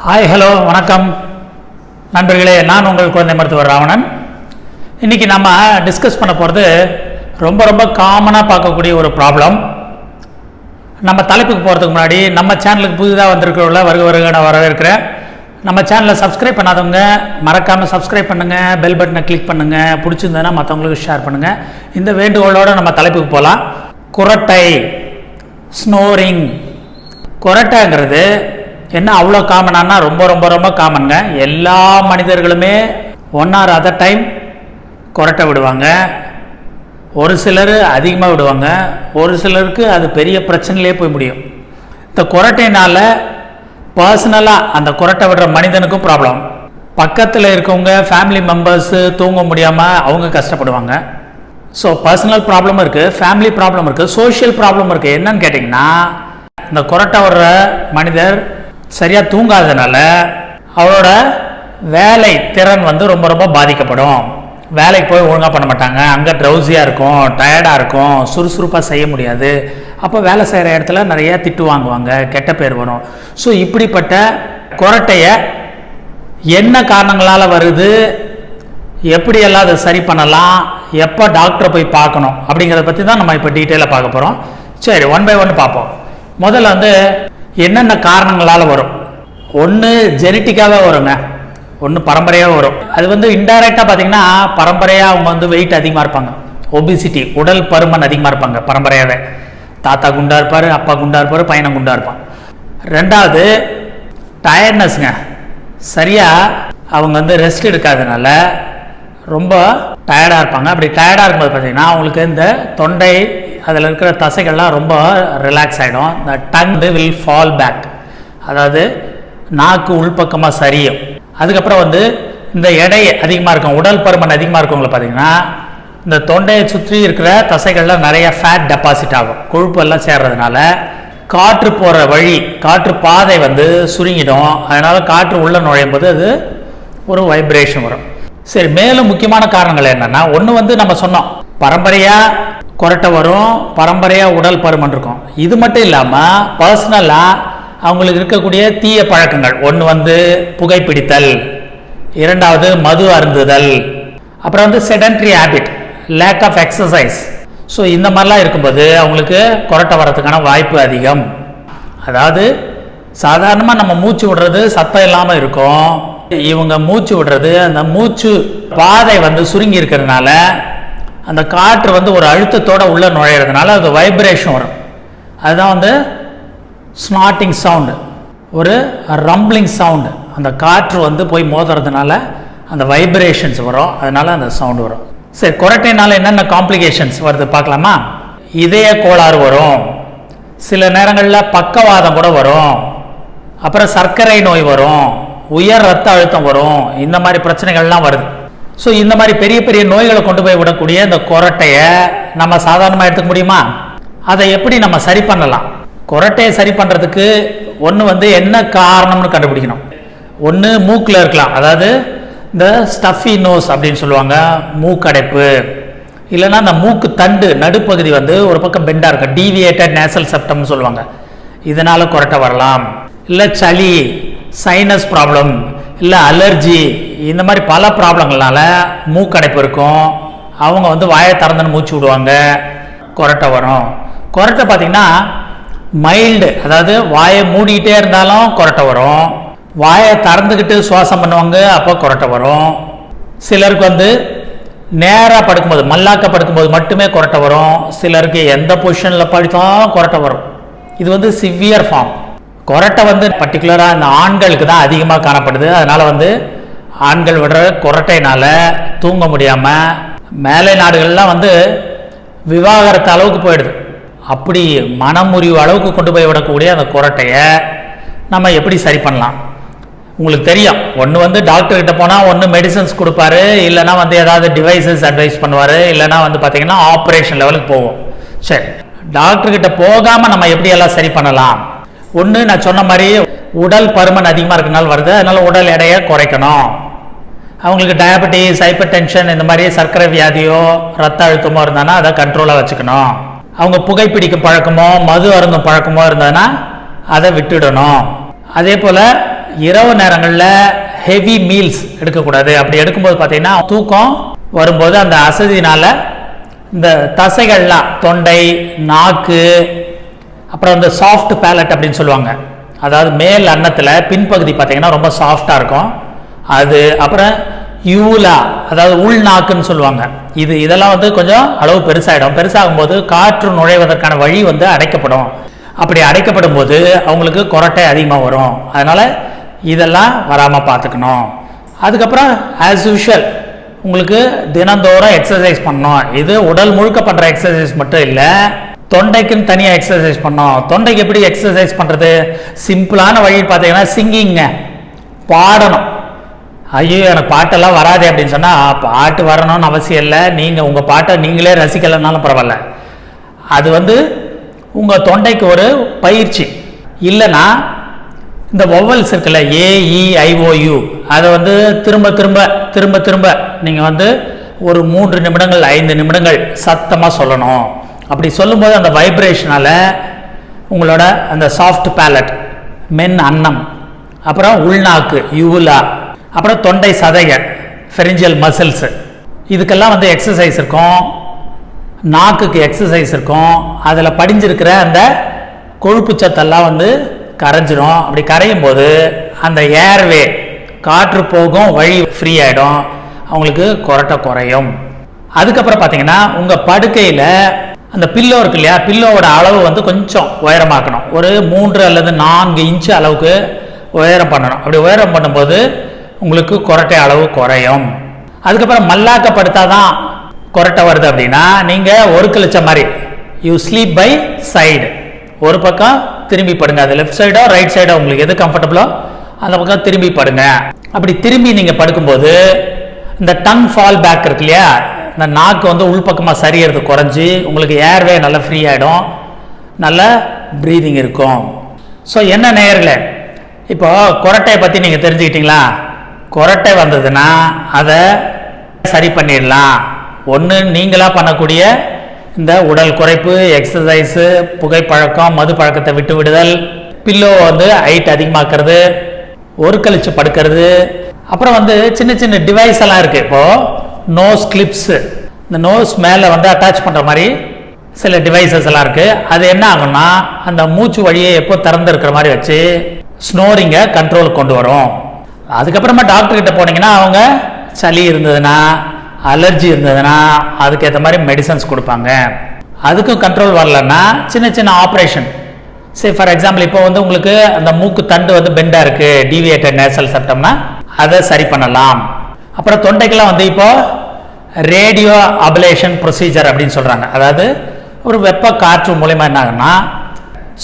Hi hello வணக்கம் நண்பர்களே, நான் உங்கள் குழந்தை மருத்துவர் ராவணன். இன்றைக்கி நம்ம டிஸ்கஸ் பண்ண போகிறது ரொம்ப காமனாக பார்க்கக்கூடிய ஒரு ப்ராப்ளம். நம்ம தலைப்புக்கு போகிறதுக்கு முன்னாடி நம்ம சேனலுக்கு புதிதாக வந்திருக்கிறவங்கள வருக நான் வரவேற்கிறேன். நம்ம சேனலை சப்ஸ்கிரைப் பண்ணாதவங்க மறக்காமல் சப்ஸ்கிரைப் பண்ணுங்கள், பெல் பட்டனை கிளிக் பண்ணுங்கள், பிடிச்சிருந்ததுன்னா மற்றவங்களுக்கு ஷேர் பண்ணுங்கள். இந்த வேண்டுகோளோடு நம்ம தலைப்புக்கு போகலாம். குரட்டை, ஸ்னோரிங். குரட்டைங்கிறது என்ன அவ்வளோ காமனானா ரொம்ப காமனுங்க. எல்லா மனிதர்களுமே ஒன் ஆர் அதர் டைம் குரட்டை விடுவாங்க. ஒரு சிலர் அதிகமாக விடுவாங்க, ஒரு சிலருக்கு அது பெரிய பிரச்சனையிலே போய் முடியும். இந்த குரட்டையினால் பர்சனலாக அந்த குரட்டை விடுற மனிதனுக்கும் ப்ராப்ளம், பக்கத்தில் இருக்கவங்க ஃபேமிலி மெம்பர்ஸு தூங்க முடியாமல் அவங்க கஷ்டப்படுவாங்க. ஸோ பர்சனல் ப்ராப்ளமும் இருக்குது, ஃபேமிலி ப்ராப்ளம் இருக்குது, சோஷியல் ப்ராப்ளம் இருக்குது. என்னன்னு கேட்டிங்கன்னா, இந்த குரட்டை விடுற மனிதர் சரியாக தூங்காததுனால அவரோட வேலை திறன் ரொம்ப பாதிக்கப்படும். வேலைக்கு போய் ஒழுங்காக பண்ண மாட்டாங்க, அங்கே ட்ரௌசியாக இருக்கும், டயர்டாக இருக்கும், சுறுசுறுப்பாக செய்ய முடியாது. அப்போ வேலை செய்கிற இடத்துல நிறைய திட்டு வாங்குவாங்க, கெட்ட பேர் வரும். ஸோ இப்படிப்பட்ட குரட்டையை என்ன காரணங்களால் வருது, எப்படியெல்லாம் அதை சரி பண்ணலாம், எப்போ டாக்டரை போய் பார்க்கணும் அப்படிங்கிறத பற்றி தான் நம்ம இப்போ டீட்டெயிலாக பார்க்க போகிறோம். சரி, ஒன் பை ஒன் பார்ப்போம். முதல்ல என்னென்ன காரணங்களால் வரும். ஒன்று ஜெனட்டிக்காகவே வருங்க, ஒன்று பரம்பரையாக வரும். அது இன்டைரக்டாக பார்த்தீங்கன்னா பரம்பரையாக அவங்க வெயிட் அதிகமாக இருப்பாங்க, ஒபிசிட்டி உடல் பருமன் அதிகமாக இருப்பாங்க பரம்பரையாகவே. தாத்தா குண்டாக இருப்பார், அப்பா குண்டாக இருப்பார், பையனை குண்டாக இருப்பான். ரெண்டாவது டயர்ட்னஸ்ங்க, சரியாக அவங்க ரெஸ்ட் எடுக்காதனால ரொம்ப டயர்டாக இருப்பாங்க. அப்படி டயர்டாக இருக்கும்போது பார்த்தீங்கன்னா அவங்களுக்கு இந்த தொண்டை அதில் இருக்கிற தசைகள்லாம் ரொம்ப ரிலாக்ஸ் ஆகிடும். இந்த டங் வில் ஃபால் பேக், அதாவது நாக்கு உள்பக்கமாக சரியும். அதுக்கப்புறம் இந்த எடை அதிகமாக இருக்கும், உடல் பருமன் அதிகமாக இருக்கவங்களை பார்த்தீங்கன்னா இந்த தொண்டையை சுற்றி இருக்கிற தசைகள்லாம் நிறைய ஃபேட் டெபாசிட் ஆகும், கொழுப்பெல்லாம் சேர்றதுனால காற்று போகிற வழி, காற்று பாதை சுருங்கிடும். அதனால் காற்று உள்ளே நுழையும் போது அது ஒரு வைப்ரேஷன் வரும். சரி, மேலும் முக்கியமான காரணங்கள் என்னென்னா, ஒன்று நம்ம சொன்னோம் பரம்பரையாக குரட்டை வரும், பரம்பரையாக உடல் பருமன் இருக்கும். இது மட்டும் இல்லாமல் பர்சனலாக அவங்களுக்கு இருக்கக்கூடிய தீய பழக்கங்கள், ஒன்று புகைப்பிடித்தல், இரண்டாவது மது அருந்துதல், அப்புறம் sedentary habit, lack of exercise. So இந்த மாதிரிலாம் இருக்கும்போது அவங்களுக்கு குரட்டை வரதுக்கான வாய்ப்பு அதிகம். அதாவது சாதாரணமாக நம்ம மூச்சு விடுறது சத்தம் இல்லாமல் இருக்கும், இவங்க மூச்சு விடுறது அந்த மூச்சு பாதை சுருங்கி இருக்கிறதுனால அந்த காற்று ஒரு அழுத்தத்தோடு உள்ளே நுழையிறதுனால அது வைப்ரேஷன் வரும். அதுதான் ஸ்னாட்டிங் சவுண்டு, ஒரு ரம்பிளிங் சவுண்டு. அந்த காற்று போய் மோதுறதுனால அந்த வைப்ரேஷன்ஸ் வரும், அதனால அந்த சவுண்டு வரும். சரி, குரட்டைனால என்னென்ன காம்ப்ளிகேஷன்ஸ் வருது பார்க்கலாமா? இதய கோளாறு வரும், சில நேரங்களில் பக்கவாதம் கூட வரும், அப்புறம் சர்க்கரை நோய் வரும், உயர் ரத்த அழுத்தம் வரும். இந்த மாதிரி பிரச்சனைகள்லாம் வருது. ஸோ இந்த மாதிரி பெரிய நோய்களை கொண்டு போய் விடக்கூடிய இந்த குரட்டையை நம்ம சாதாரணமாக எடுத்துக்க முடியுமா? அதை எப்படி நம்ம சரி பண்ணலாம்? குரட்டையை சரி பண்ணுறதுக்கு ஒன்று என்ன காரணம்னு கண்டுபிடிக்கணும். ஒன்று மூக்கில் இருக்கலாம், அதாவது இந்த ஸ்டஃபி நோஸ் அப்படின்னு சொல்லுவாங்க, மூக்கடைப்பு. இல்லைன்னா அந்த மூக்கு தண்டு நடுப்பகுதி ஒரு பக்கம் பெண்டாக இருக்கும், டீவியேட்டட் நேசல் செப்டம்னு சொல்லுவாங்க, இதனால் குரட்டை வரலாம். இல்லை சளி, சைனஸ் ப்ராப்ளம், இல்லை அலர்ஜி, இந்த மாதிரி பல ப்ராப்ளங்கள்னால மூக்கடைப்பு இருக்கும். அவங்க வாயை திறந்துன்னு மூச்சு விடுவாங்க, குரட்டை வரும். குரட்டை பார்த்திங்கன்னா மைல்டு, அதாவது வாயை மூடிக்கிட்டே இருந்தாலும் குரட்டை வரும், வாயை திறந்துக்கிட்டு சுவாசம் பண்ணுவாங்க, அப்போ குரட்டை வரும். சிலருக்கு நேராக படுக்கும்போது, மல்லாக்க படுக்கும்போது மட்டுமே குரட்டை வரும். சிலருக்கு எந்த பொசிஷனில் படுத்தாலும் குரட்டை வரும். இது சிவியர் ஃபார்ம். குரட்டை பர்டிகுலராக இந்த ஆண்களுக்கு தான் அதிகமாக காணப்படுது. அதனால் ஆண்கள் விடுற குரட்டையினால் தூங்க முடியாமல் மேலை நாடுகள்லாம் விவாகரத்து அளவுக்கு போயிடுது. அப்படி மனமுறிவு அளவுக்கு கொண்டு போய் விடக்கூடிய அந்த குரட்டையை நம்ம எப்படி சரி பண்ணலாம்? உங்களுக்கு தெரியும், ஒன்று டாக்டர்கிட்ட போனால் ஒன்று மெடிசன்ஸ் கொடுப்பாரு, இல்லைனா ஏதாவது டிவைசஸ் அட்வைஸ் பண்ணுவார், இல்லைனா பார்த்தீங்கன்னா ஆப்ரேஷன் லெவலுக்கு போவோம். சரி, டாக்டர்கிட்ட போகாமல் நம்ம எப்படியெல்லாம் சரி பண்ணலாம்? ஒன்று நான் சொன்ன மாதிரி உடல் பருமன் அதிகமாக இருக்கிறனால வருது, அதனால் உடல் எடையை குறைக்கணும். அவங்களுக்கு டயபெட்டிஸ், ஹைப்பர் டென்ஷன், இந்த மாதிரி சர்க்கரை வியாதியோ ரத்த அழுத்தமோ இருந்தானா அதை கண்ட்ரோலாக வச்சுக்கணும். அவங்க புகைப்பிடிக்கும் பழக்கமோ மது அருந்தும் பழக்கமோ இருந்ததுன்னா அதை விட்டுடணும். அதே போல் இரவு நேரங்களில் ஹெவி மீல்ஸ் எடுக்கக்கூடாது. அப்படி எடுக்கும்போது பார்த்தீங்கன்னா தூக்கம் வரும்போது அந்த அசதினால இந்த தசைகள்லாம் தொண்டை, நாக்கு, அப்புறம் இந்த சாஃப்ட் பேலட் அப்படின்னு சொல்லுவாங்க, அதாவது மேல் அன்னத்தில் பின்பகுதி பார்த்தீங்கன்னா ரொம்ப சாஃப்டாக இருக்கும் அது. அப்புறம் யூலா, அதாவது உள்நாக்குன்னு சொல்லுவாங்க, இதெல்லாம் வந்து கொஞ்சம் அளவு பெருசாகிடும். பெருசாகும்போது காற்று நுழைவதற்கான வழி வந்து அடைக்கப்படும். அப்படி அடைக்கப்படும் போது அவங்களுக்கு கொரட்டை அதிகமாக வரும். அதனால் இதெல்லாம் வராமல் பார்த்துக்கணும். அதுக்கப்புறம் ஆஸ் யூஷுவல் உங்களுக்கு தினந்தோறும் எக்ஸசைஸ் பண்ணணும். இது உடல் முழுக்க பண்ணுற எக்ஸசைஸ் மட்டும் இல்லை, தொண்டைக்குன்னு தனியாக எக்ஸசைஸ் பண்ணணும். தொண்டைக்கு எப்படி எக்ஸசைஸ் பண்ணுறது? சிம்பிளான வழி பார்த்தீங்கன்னா சிங்கிங்க, பாடணும். ஐயோ எனக்கு பாட்டெல்லாம் வராது அப்படின்னு சொன்னால் பாட்டு வரணும்னு அவசியம் இல்லை. நீங்கள் உங்கள் பாட்டை நீங்களே ரசிக்கலைன்னாலும் பரவாயில்ல, அது வந்து உங்கள் தொண்டைக்கு ஒரு பயிற்சி. இல்லைன்னா இந்த வொவல்ஸ் இருக்குல்ல, AEIOU, அதை வந்து திரும்ப திரும்ப திரும்ப திரும்ப நீங்கள் வந்து ஒரு 3 நிமிடங்கள் 5 நிமிடங்கள் சத்தமாக சொல்லணும். அப்படி சொல்லும்போது அந்த வைப்ரேஷனால் உங்களோட அந்த சாஃப்ட் பேலட், மென் அன்னம், அப்புறம் உள்நாக்கு யூலா, அப்புறம் தொண்டை சதைகள் ஃபெரிஞ்சியல் மசில்ஸ், இதுக்கெல்லாம் வந்து எக்ஸசைஸ் இருக்கும். நாக்குக்கு எக்ஸசைஸ் இருக்கும். அதில் படிஞ்சிருக்கிற அந்த கொழுப்பு சத்தெல்லாம் வந்து கரைஞ்சிரும். அப்படி கரையும் போது அந்த ஏர்வே, காற்று போகும் வழி ஃப்ரீ ஆகிடும், அவங்களுக்கு கொரட்டை குறையும். அதுக்கப்புறம் பார்த்தீங்கன்னா உங்கள் படுக்கையில் அந்த பில்லோ இருக்கு இல்லையா, பில்லோவோட அளவு வந்து கொஞ்சம் உயரமாக்கணும். ஒரு 3 அல்லது 4 இன்ச்சு அளவுக்கு உயரம் பண்ணணும். அப்படி உயரம் பண்ணும்போது உங்களுக்கு கொரட்டை அளவு குறையும். அதுக்கப்புறம் மல்லாக்கப்படுத்தாதான் கொரட்டை வருது அப்படின்னா நீங்கள் ஒரு கழிச்ச மாதிரி யூ ஸ்லீப் பை சைடு, ஒரு பக்கம் திரும்பி படுங்க. அது லெஃப்ட் சைடோ ரைட் சைடோ உங்களுக்கு எது கம்ஃபர்டபுளோ அந்த பக்கம் திரும்பி படுங்க. அப்படி திரும்பி நீங்கள் படுக்கும்போது இந்த டங் ஃபால் பேக் இருக்கு இல்லையா, இந்த நாக்கு வந்து உள்பக்கமாக சரியறது குறைஞ்சி உங்களுக்கு ஏர்வே நல்லா ஃப்ரீ ஆகிடும், நல்ல ப்ரீதிங் இருக்கும். ஸோ என்ன நேயர்களே, இப்போ கொரட்டையை பற்றி நீங்கள் தெரிஞ்சுக்கிட்டீங்களா? கொரட்டை வந்ததுன்னா அதை சரி பண்ணிடலாம். ஒன்று நீங்களாக பண்ணக்கூடிய இந்த உடல் குறைப்பு, எக்ஸசைஸு, புகைப்பழக்கம், மது பழக்கத்தை விட்டு விடுதல், பில்லோ வந்து ஹைட் அதிகமாக்குறது, ஒரு கழிச்சு படுக்கிறது, அப்புறம் வந்து சின்ன சின்ன டிவைஸ் எல்லாம் இருக்குது. இப்போது நோஸ் கிளிப்ஸு, இந்த நோஸ் மேலே வந்து அட்டாச் பண்ணுற மாதிரி சில டிவைசஸ் எல்லாம் இருக்குது. அது என்ன ஆகும்னா அந்த மூச்சு வழியை எப்போ திறந்து இருக்கிற மாதிரி வச்சு ஸ்னோரிங்கை கண்ட்ரோலுக்கு கொண்டு வரும். அதுக்கப்புறமா டாக்டர் கிட்ட போனீங்கன்னா அவங்க சளி இருந்ததுன்னா, அலர்ஜி இருந்ததுன்னா அதுக்கேற்ற மாதிரி மெடிசன்ஸ் கொடுப்பாங்க. அதுக்கும் கண்ட்ரோல் வரலன்னா சின்ன சின்ன ஆப்ரேஷன், சரி ஃபார் எக்ஸாம்பிள் இப்போ வந்து உங்களுக்கு அந்த மூக்கு தண்டு வந்து பெண்டாக இருக்குது, டீவியேட்டட் நேசல் செப்டம்னா அதை சரி பண்ணலாம். அப்புறம் தொண்டைக்கெல்லாம் வந்து இப்போ ரேடியோ அபலேஷன் ப்ரொசீஜர் அப்படின்னு சொல்கிறாங்க. அதாவது ஒரு வெப்ப காற்று மூலமா என்ன ஆகுன்னா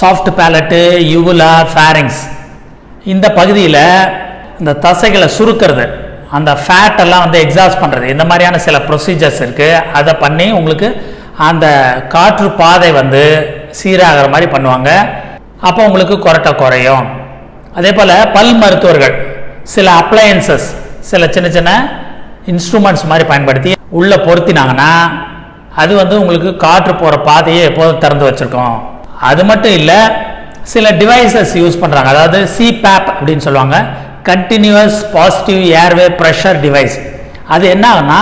சாஃப்ட் பேலட்டு, யூவுலா, ஃபேரிங்ஸ் இந்த பகுதியில் இந்த தசைகளை சுருக்கிறது, அந்த ஃபேட் எல்லாம் வந்து எக்ஸாஸ்ட் பண்ணுறது, இந்த மாதிரியான சில ப்ரொசீஜர்ஸ் இருக்குது. அதை பண்ணி உங்களுக்கு அந்த காற்று பாதை வந்து சீராகிற மாதிரி பண்ணுவாங்க. அப்போ உங்களுக்கு கொரட்டை குறையும். அதே போல் பல் மருத்துவர்கள் சில அப்ளையன்சஸ், சில சின்ன சின்ன இன்ஸ்ட்ருமெண்ட்ஸ் மாதிரி பயன்படுத்தி உள்ளே பொருத்தினாங்கன்னா அது வந்து உங்களுக்கு காற்று போகிற பாதையை எப்போதும் திறந்து வச்சுருக்கோம். அது மட்டும் இல்லை, சில டிவைசஸ் யூஸ் பண்ணுறாங்க. அதாவது CPAP அப்படின்னு சொல்லுவாங்க, continuous positive airway pressure device. அது என்ன ஆகுனா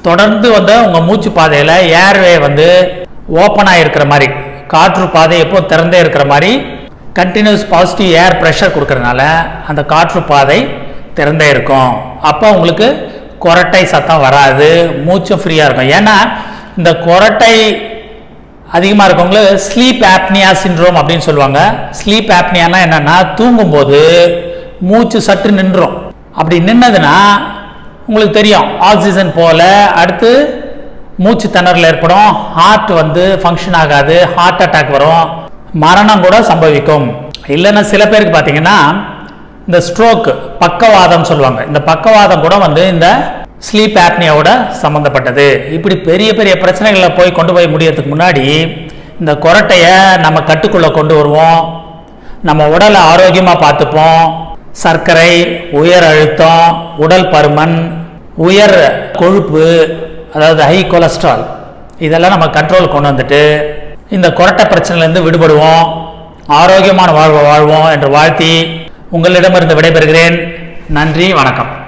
தொடர்ந்து வந்து உங்கள் மூச்சு பாதையில் ஏர்வே வந்து ஓப்பனாக இருக்கிற மாதிரி, காற்று பாதை எப்போ திறந்தே இருக்கிற மாதிரி கண்டினியூஸ் பாசிட்டிவ் ஏர் ப்ரெஷர் கொடுக்கறதுனால அந்த காற்று பாதை திறந்தே இருக்கும். அப்போ உங்களுக்கு கொரட்டை சத்தம் வராது, மூச்சும் ஃப்ரீயாக இருக்கும். ஏன்னா இந்த கொரட்டை அதிகமாக இருக்கவங்களுக்கு ஸ்லீப் ஆப்னியா சிண்ட்ரோம் அப்படின்னு சொல்லுவாங்க. ஸ்லீப் ஆப்னியானா என்னென்னா தூங்கும்போது மூச்சு சற்று நின்றும். அப்படி நின்னதுன்னா உங்களுக்கு தெரியும் ஆக்சிஜன் போல அடுத்து மூச்சு திணறல் ஏற்படும், ஹார்ட் வந்து ஃபங்க்ஷன் ஆகாது, ஹார்ட் அட்டாக் வரும், மரணம் கூட சம்பவிக்கும். இல்லைன்னா சில பேருக்கு பார்த்தீங்கன்னா இந்த ஸ்ட்ரோக், பக்கவாதம் சொல்லுவாங்க. இந்த பக்கவாதம் கூட வந்து இந்த ஸ்லீப் ஆப்னியாவோட சம்மந்தப்பட்டது. இப்படி பெரிய பெரிய பிரச்சனைகளை கொண்டு போய் முடியறதுக்கு முன்னாடி இந்த கொரட்டையை நம்ம கட்டுக்குள்ளே கொண்டு வருவோம், நம்ம உடலை ஆரோக்கியமாக பார்த்துப்போம். சர்க்கரை, உயர் அழுத்தம், உடல் பருமன், உயர் கொழுப்பு, அதாவது ஹை கொலஸ்ட்ரால், இதெல்லாம் நம்ம கண்ட்ரோல் கொண்டு வந்துட்டு இந்த கொரட்டை பிரச்சனையிலேருந்து விடுபடுவோம், ஆரோக்கியமான வாழ்வை வாழ்வோம் என்று வாழ்த்தி உங்களிடமிருந்து விடைபெறுகிறேன். நன்றி, வணக்கம்.